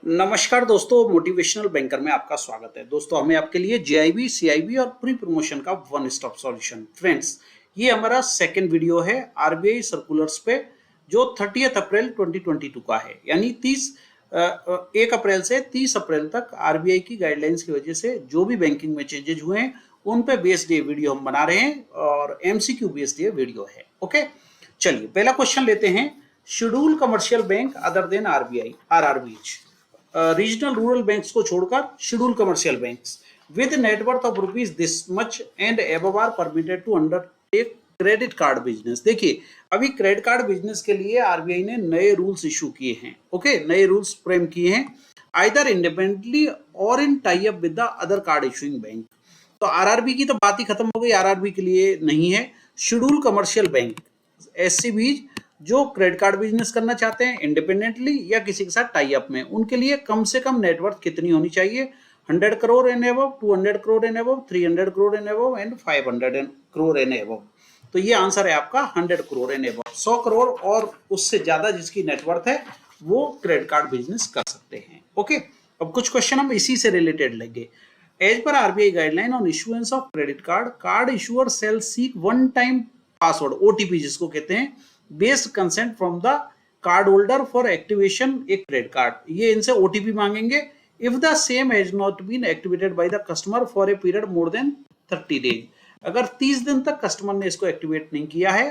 नमस्कार दोस्तों, motivational banker में आपका स्वागत है। दोस्तों, हमें आपके लिए जेआईबी, सीआईबी और प्री प्रमोशन का वन स्टॉप सॉल्यूशन। फ्रेंड्स, ये हमारा सेकंड वीडियो है आरबीआई सर्कुलर्स पे, जो 30 अप्रैल 2022 का है। यानी 1 अप्रैल से 30 अप्रैल तक आरबीआई की गाइडलाइंस की वजह से जो भी बैंकिंग में चेंजेज हुए हैं उन पे बेस्ड ये वीडियो हम बना रहे हैं और एमसीक्यू बेस्ड ये वीडियो है। ओके, चलिए पहला क्वेश्चन लेते हैं। Schedule commercial bank other than RBI RRBs, regional rural banks को छोड़कर schedule commercial banks with net worth of rupees this much and above are permitted to undertake credit card business. देखिए, अभी credit card business के लिए RBI ने नए rules issue किए हैं। ओके, नए रूल्स फ्रेम किए हैं, either independently or in tie up with the other card issuing bank. तो आरआरबी की तो बात ही खत्म हो गई, आरआरबी के लिए नहीं है। शेड्यूल कमर्शियल बैंक एससीबीज जो क्रेडिट कार्ड बिजनेस करना चाहते हैं इंडिपेंडेंटली या किसी के साथ टाई अप में, उनके लिए कम से कम नेटवर्थ कितनी होनी चाहिए? 100 crore and above, 200 crore and above, 300 crore and above and 500 crore and above. तो ये आंसर है आपका 100 करोड़ एंड अबव। 100 करोड़ और उससे ज्यादा जिसकी नेटवर्थ है वो क्रेडिट कार्ड बिजनेस कर सकते हैं। ओके, अब कुछ क्वेश्चन हम इसी से रिलेटेड लेंगे। As per RBI guideline on issuance of credit card, card issuer shall seek one time password, OTP जिसको कहते हैं, based consent from the card holder for activation a credit card. ये इनसे ओटीपी मांगेंगे if the same has not been activated by the customer for a period more than 30 days. अगर 30 दिन तक customer ने इसको एक्टिवेट नहीं किया है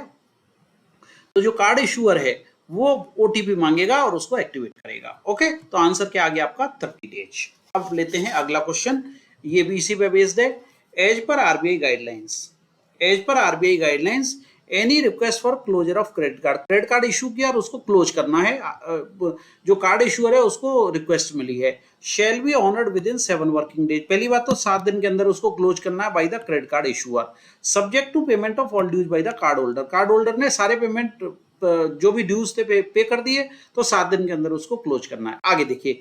तो जो कार्ड इशूअर है वो ओटीपी मांगेगा और उसको एक्टिवेट करेगा। ओके, तो आंसर क्या आ गया आपका? 30 डेज। अब लेते हैं अगला क्वेश्चन, ये भी इसी पे बेस्ड है। As per RBI guidelines any request for closure of credit card issue किया और उसको क्लोज करना है, जो कार्ड इशूअर है उसको रिक्वेस्ट मिली है, shall be honoured with in 7 working days. पहली बात तो 7 दिन के अंदर उसको क्लोज करना है by the credit card issuer, subject to payment of all dues by the card holder. Card holder ने सारे पेमेंट जो भी ड्यूज थे पे कर दिए, तो 7 दिन के अंदर उसको क्लोज करना है। आगे देखिए,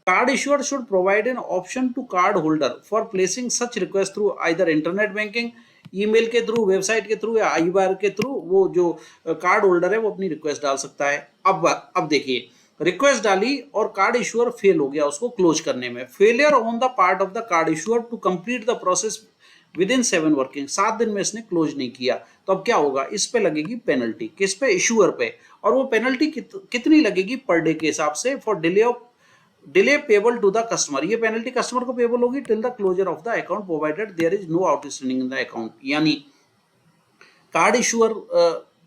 card issuer should provide an option to card holder for placing such request through either internet banking, email के थ्रू, वेबसाइट के थ्रू या IBAR के थ्रू। वो जो कार्ड होल्डर है वो अपनी रिक्वेस्ट डाल सकता है। अब देखिए, रिक्वेस्ट डाली और कार्ड इशूअर फेल हो गया उसको क्लोज करने में, failure on the part of the card issuer to complete the process within 7 working, 7 दिन में इसने क्लोज नहीं किया, तो अब क्या होगा? इस पे लगेगी पेनल्टी। किस पे? इशूअर पे। और वो पेनल्टी कितनी लगेगी? पर डे के हिसाब से, for delay payable to the customer. ये पेनल्टी कस्टमर को पेबल होगी till the closure of the account provided there is no outstanding in the account. यानी कार्ड इशूअर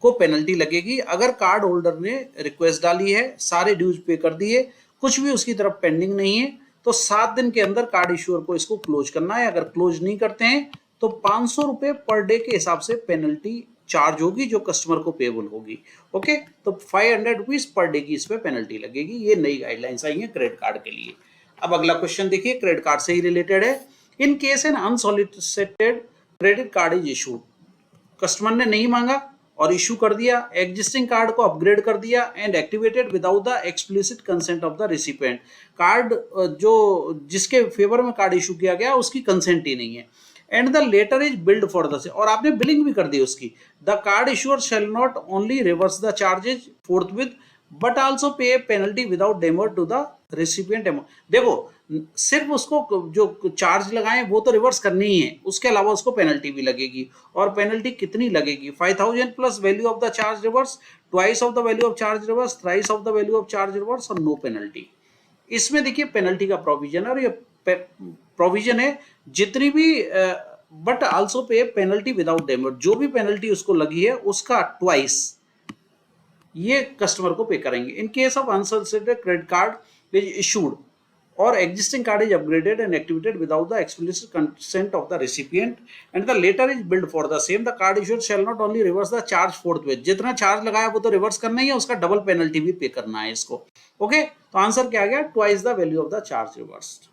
को पेनल्टी लगेगी अगर कार्ड होल्डर ने रिक्वेस्ट डाली है, सारे ड्यूज पे कर दिए, कुछ भी उसकी तरफ पेंडिंग नहीं है, तो 7 दिन के अंदर कार्ड इशूअर को इसको क्लोज करना है। अगर क्लोज नहीं करते हैं तो 500 रुपए पर डे के हिसाब से पेनल्टी चार्ज होगी जो कस्टमर को पेबल होगी। ओके, तो 500 रुपीज पर डे की इस पे पेनल्टी लगेगी। ये नई गाइडलाइंस आई है क्रेडिट कार्ड के लिए। अब अगला क्वेश्चन देखिए, क्रेडिट कार्ड से ही रिलेटेड है। In case an unsolicited credit card is issued, customer ने नहीं मांगा और इशू कर दिया, एग्जिस्टिंग कार्ड को अपग्रेड कर दिया and activated without the explicit consent of the recipient. Card जो जिसके फेवर में कार्ड इशू किया गया उसकी कंसेंट ही नहीं है, and the letter is billed for the, और आपने बिलिंग भी कर दी उसकी। The card issuer shall not only reverse the charges forthwith but also pay penalty without demur to the recipient amount. देखो, सिर्फ उसको जो चार्ज लगाए वो तो रिवर्स करनी ही है, उसके अलावा उसको पेनल्टी भी लगेगी। और पेनल्टी कितनी लगेगी? 5000 plus value of the charge reverse, twice of the value of charge reverse, thrice of the value of charge reverse और नो पेनल्टी। इसमें देखिए पेनल्टी का प्रोविजन है, और ये प्रोविजन है जितनी भी but also pay penalty without Dahmer, जो भी पेनल्टी उसको लगी है उसका ट्वाइस ये कस्टमर को पे करेंगे। इन case of unsolicited credit card is issued or existing card is upgraded and activated without the explicit consent of the recipient and the later is billed for the same, the card issuer shall not only reverse the charge forthwith, जितना charge लगाया वो तो reverse करना ही है, उसका double penalty भी पे करना है इसको। ओके, तो आंसर क्या आ गया? Twice the value of the charge reversed.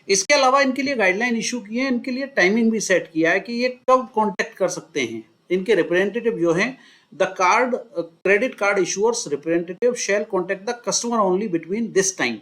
इसके अलावा इनके लिए गाइडलाइन इशू की है, इनके लिए टाइमिंग भी सेट किया है कि ये कब कॉन्टेक्ट कर सकते हैं। इनके रिप्रेजेंटेटिव जो हैं, the card credit card issuers representative shall contact the customer only between this time,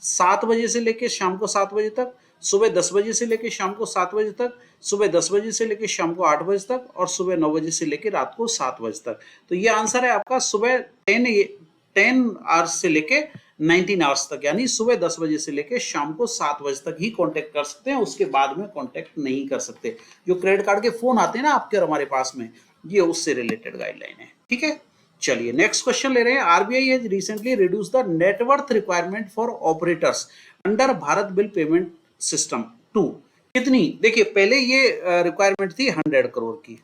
7 बजे से लेके शाम को 7 बजे तक, सुबह 10 बजे से लेके शाम को 7 बजे तक, सुबह 10 बजे से लेके शाम को 8 बजे तक और सुबह 9 बजे से लेके रात को 7 बजे तक। तो ये आंसर है आपका सुबह 10 आवर्स से लेके 19 आवर्स तक, यानी सुबह 10 बजे से लेकर शाम को 7 बजे तक ही कांटेक्ट कर सकते हैं, उसके बाद में कांटेक्ट नहीं कर सकते। जो क्रेडिट कार्ड के फोन आते हैं ना आपके और हमारे पास में, ये उससे रिलेटेड गाइडलाइन है। ठीक है, चलिए नेक्स्ट क्वेश्चन ले रहे हैं। RBI has recently reduce the net worth requirement for operators under Bharat bill payment system to कितनी? देखिए पहले ये रिक्वायरमेंट थी 100 करोड़ की।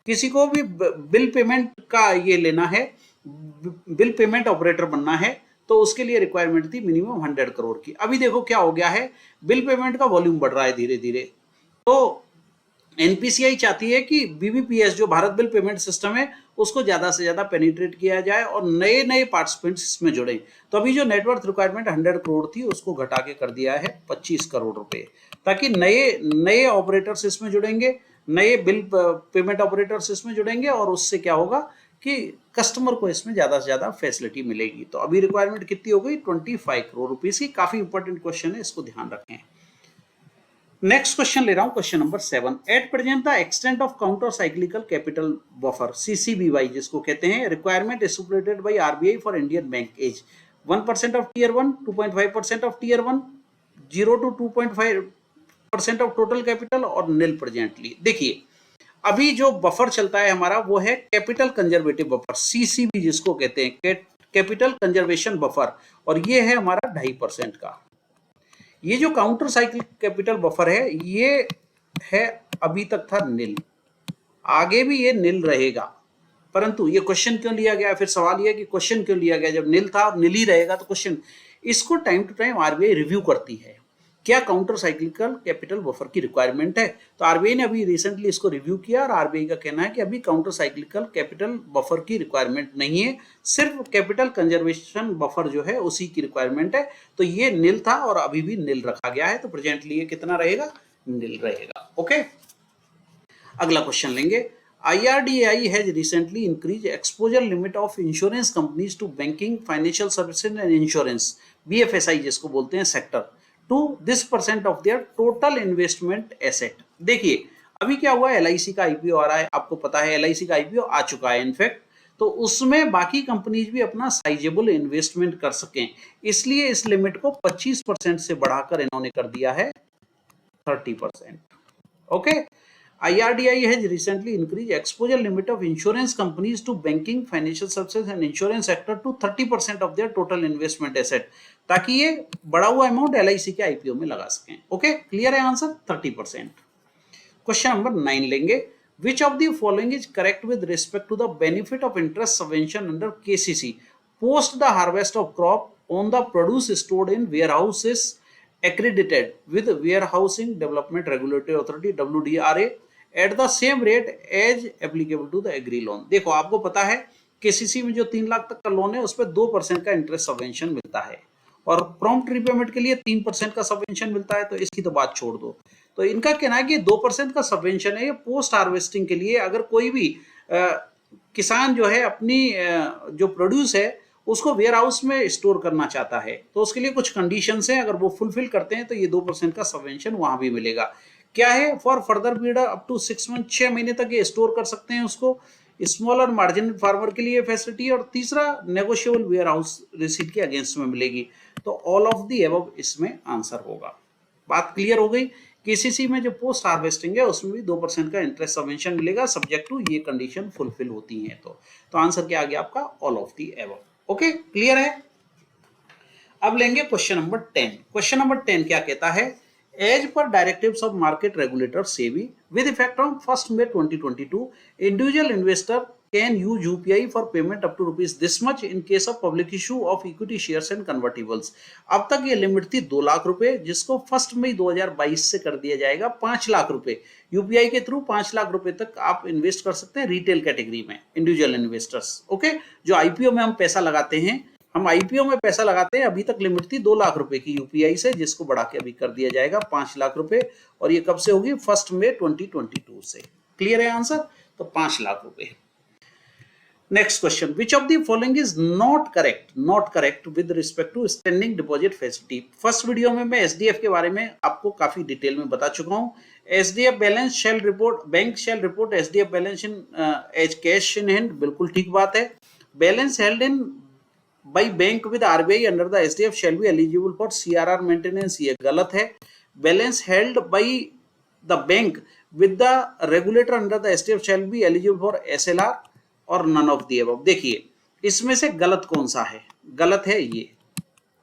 किसी को भी बिल पेमेंट का ये लेना है, बिल पेमेंट ऑपरेटर बनना है, तो उसके लिए रिक्वायरमेंट थी मिनिमम 100 करोड़ की। अभी देखो क्या हो गया है, बिल पेमेंट का वॉल्यूम बढ़ रहा है धीरे धीरे, तो एनपीसीआई चाहती है कि बीबीपीएस जो भारत बिल पेमेंट सिस्टम है उसको ज्यादा से ज्यादा पेनिट्रेट किया जाए और नए नए पार्टिसिपेंट्स इसमें जुड़े। तो अभी जो नेटवर्थ रिक्वायरमेंट 100 करोड़ थी उसको घटा के कर दिया है 25 करोड़ रुपए, ताकि नए नए ऑपरेटर्स इसमें जुड़ेंगे, नए बिल पेमेंट ऑपरेटर्स इसमें जुड़ेंगे, और उससे क्या होगा कि कस्टमर को इसमें ज्यादा से ज्यादा फैसिलिटी मिलेगी। तो अभी रिक्वायरमेंट कितनी हो गई? 25 करोड़ रुपीस की। काफी इंपॉर्टेंट क्वेश्चन है, इसको ध्यान रखें। नेक्स्ट क्वेश्चन ले रहा हूं, question number 7। At present the extent of counter cyclical capital buffer CCyB जिसको कहते हैं, requirement stipulated by RBI for Indian bank as 1% of tier 1, 2.5% of tier 1, 0 to 2.5% of total capital or nil presently. देखिए अभी जो buffer चलता है हमारा वो है कैपिटल कंजर्वेटिव बफर, सीसीबी जिसको कहते हैं, कैपिटल कंजर्वेशन बफर, और ये है हमारा 2.5% का। ये जो काउंटर साइकिल कैपिटल बफर है ये है, अभी तक था निल, आगे भी ये निल रहेगा। परंतु ये क्वेश्चन क्यों लिया गया? फिर सवाल ये कि क्वेश्चन क्यों लिया गया? जब निल था और निल ही रहेगा तो क्वेश्चन, इसको time to time RBI review करती है, क्या काउंटर साइक्लिकल कैपिटल बफर की रिक्वायरमेंट है। तो आरबीआई ने अभी रिसेंटली इसको रिव्यू किया और आरबीआई का कहना है कि अभी काउंटर साइक्लिकल कैपिटल बफर की रिक्वायरमेंट नहीं है, सिर्फ कैपिटल कंजर्वेशन बफर जो है उसी की रिक्वायरमेंट है। तो ये निल था और अभी भी निल रखा गया है, तो प्रेजेंटली ये कितना रहेगा? निल रहेगा। ओके, अगला क्वेश्चन लेंगे। IRDAI has recently increased exposure limit of insurance companies to banking, financial services and insurance, BFSI जिसको बोलते हैं sector, to this % of their total investment asset। देखिए अभी क्या हुआ है, LIC का IPO आ रहा है, आपको पता है LIC का IPO आ चुका है इनफैक्ट, तो उसमें बाकी कंपनीज भी अपना साइजेबल इन्वेस्टमेंट कर सकें, इसलिए इस लिमिट को 25% से बढ़ाकर इन्होंने कर दिया है 30%। Okay, IRDAI has recently increased exposure limit of insurance companies to banking, financial services and insurance sector to 30% of their total investment asset, ताकि ये बढ़ा हुआ अमाउंट LIC के IPO में लगा सकें। ओके, क्लियर है आंसर? 30%। क्वेश्चन नंबर 9 लेंगे। Which of the following is correct with respect to the benefit of interest subvention under KCC post the harvest of crop on the produce stored in warehouses accredited with Warehousing Development Regulatory Authority WDRA at the same rate as applicable to the agri loan। देखो आपको पता है KCC में जो 3 लाख तक का loan है उस पर 2% का इंटरेस्ट सबवेंशन मिलता है, और प्रॉम्प्ट रीपेमेंट के लिए 3% का सबवेंशन मिलता है, तो इसकी तो बात छोड़ दो। तो इनका कहना है कि 2% का सबवेंशन है ये पोस्ट हार्वेस्टिंग के लिए, अगर कोई भी किसान जो है अपनी जो प्रोड्यूस है उसको वेयर हाउस में स्टोर करना चाहता है, तो उसके लिए कुछ कंडीशंस हैं, अगर वो फुलफिल करते हैं तो ये 2% का सबवेंशन वहां भी मिलेगा। क्या है? For further period up to 6 month, 6 महीने तक ये स्टोर कर सकते हैं उसको, स्मॉल और मार्जिनल फार्मर के लिए फैसिलिटी, और तीसरा नेगोशिएबल वेयर हाउस रिसीट के अगेंस्ट में मिलेगी। तो ऑल ऑफ दी अबव इसमें आंसर होगा। बात क्लियर हो गई? केसीसी में जो पोस्ट हार्वेस्टिंग है उसमें भी 2% का इंटरेस्ट सबवेंशन मिलेगा, सब्जेक्ट टू ये कंडीशन फुलफिल होती है। तो आंसर क्या आ गया आपका? All of the above. Okay, clear है? अब लेंगे क्वेश्चन नंबर 10। क्वेश्चन नंबर 10 क्या कहता है? As per directives of market regulator SEBI with effect on 1 May 2022, individual investor can use UPI for payment up to rupees this much in case of public issue of equity shares and convertibles. अब तक ये limit थी 2 लाख रुपए, जिसको 1 मई 2022 से कर दिया जाएगा 5 लाख रुपए। यूपीआई के थ्रू 5 लाख रुपए तक आप इन्वेस्ट कर सकते हैं रिटेल कैटेगरी में, इंडिविजुअल इन्वेस्टर्स। ओके, जो आईपीओ में हम पैसा लगाते हैं, हम आईपीओ में पैसा लगाते हैं, अभी तक लिमिट थी 2 लाख रुपए की यूपीआई से, जिसको बढ़ा के अभी कर दिया जाएगा 5 लाख रुपए, और ये कब से होगी? 1 May 2022 से। क्लियर है आंसर? तो 5 लाख रुपए। Next question, which of the following is not correct with respect to standing deposit facility. First video में मैं एसडीएफ के बारे में आपको काफी डिटेल में बता चुका हूं। SDF balance shall report, bank shall report SDF balance in as cash in hand, बिल्कुल ठीक बात है। Balance held in by bank with RBI under the SDF shall be eligible for CRR maintenance, ये गलत है। Balance held by the bank with the regulator under the SDF shall be eligible for SLR और none of the above. देखिए इसमें से गलत कौन सा है? गलत है ये,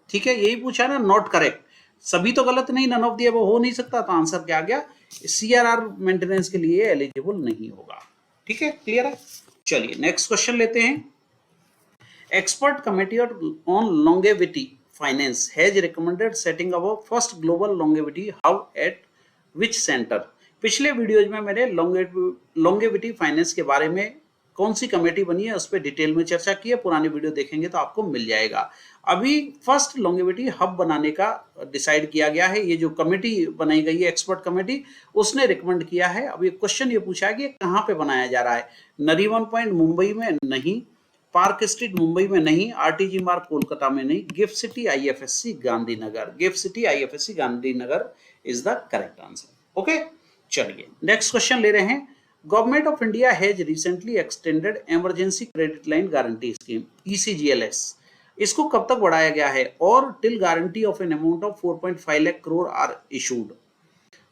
ठीक है, यही पूछा ना, नॉट करेक्ट। सभी तो गलत नहीं, नन ऑफ द अबव हो नहीं सकता, तो आंसर क्या आ गया? सीआरआर मेंटेनेंस के लिए एलिजिबल नहीं होगा। ठीक है, क्लियर है। चलिए नेक्स्ट क्वेश्चन लेते हैं। Expert committee on longevity finance has recommended setting up a first global longevity hub at which center? पिछले वीडियोज में मैंने longevity फाइनेंस के बारे में कौन सी कमेटी बनी है उस पर डिटेल में चर्चा की है, पुरानी वीडियो देखेंगे तो आपको मिल जाएगा। अभी फर्स्ट longevity हब बनाने का डिसाइड किया गया है। ये जो कमेटी बनाई गई है एक्सपर्ट कमेटी, उसने रिकमेंड किया है। अब ये क्वेश्चन ये पूछा है कि कहाँ पे बनाया जा रहा है? नरीमन पॉइंट मुंबई में नहीं, पार्क स्ट्रीट मुंबई में नहीं, आरटीजी मार्ग कोलकाता में नहीं, GIFT city IFSC Gandhinagar, GIFT city IFSC Gandhinagar is the correct answer. Okay, चलिए नेक्स्ट क्वेश्चन ले रहे हैं। Government of India has recently extended emergency credit line guarantee scheme ECGLS, इसको कब तक बढ़ाया गया है? और till guarantee of an amount of 4.5 lakh crore are issued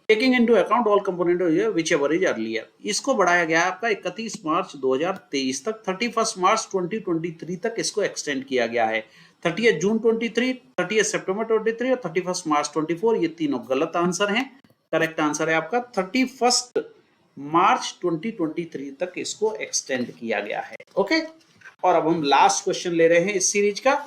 taking into account all component whichever is earlier. इसको बढ़ाया गया है आपका 31 मार्च 2023 तक, 31 मार्च 2023 तक इसको एक्सटेंड किया गया है। 30 जून 23, 30 सितंबर 23 और 31 मार्च 24, ये तीनों गलत आंसर हैं। करेक्ट आंसर है आपका 31 मार्च 2023 तक इसको एक्सटेंड किया गया है। ओके, और अब हम लास्ट क्वेश्चन ले रहे हैं इस सीरीज का।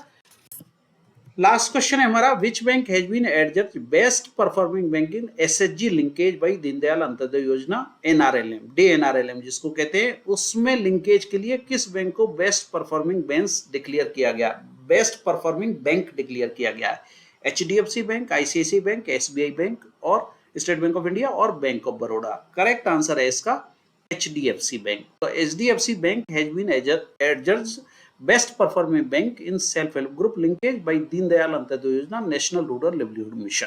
लास्ट क्वेश्चन है हमारा, which bank has been adjudged best performing bank in SHG linkage by Deendayal Antyodaya Yojana NRLM, DNRLM जिसको कहते हैं, उसमें लिंकेज के लिए किस बैंक को बेस्ट परफॉर्मिंग बैंक डिक्लेयर किया गया? बेस्ट परफॉर्मिंग बैंक डिक्लेयर किया गया है। HDFC bank, ICICI bank, SBI bank और स्टेट बैंक ऑफ इंडिया और Bank of Baroda. Correct answer है इसका HDFC बैंक। तो HDFC bank has been adjudged best performing bank in self help group linkage by Deendayal Antyodaya Yojana national rural livelihood mission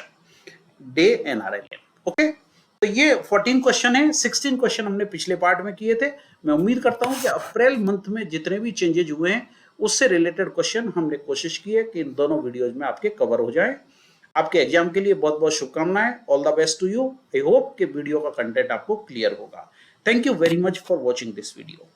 DNRLM। Okay, तो ये 14 question है, 16 question हमने पिछले part में किए थे। मैं उम्मीद करता हूं कि अप्रैल मंथ में जितने भी चेंजेज हुए हैं उससे रिलेटेड क्वेश्चन हमने कोशिश की है कि इन दोनों वीडियोज में आपके कवर हो जाए। आपके एग्जाम के लिए बहुत बहुत शुभकामनाएं। All the best to you. I hope कि वीडियो का कंटेंट आपको क्लियर होगा। Thank you very much for watching this video.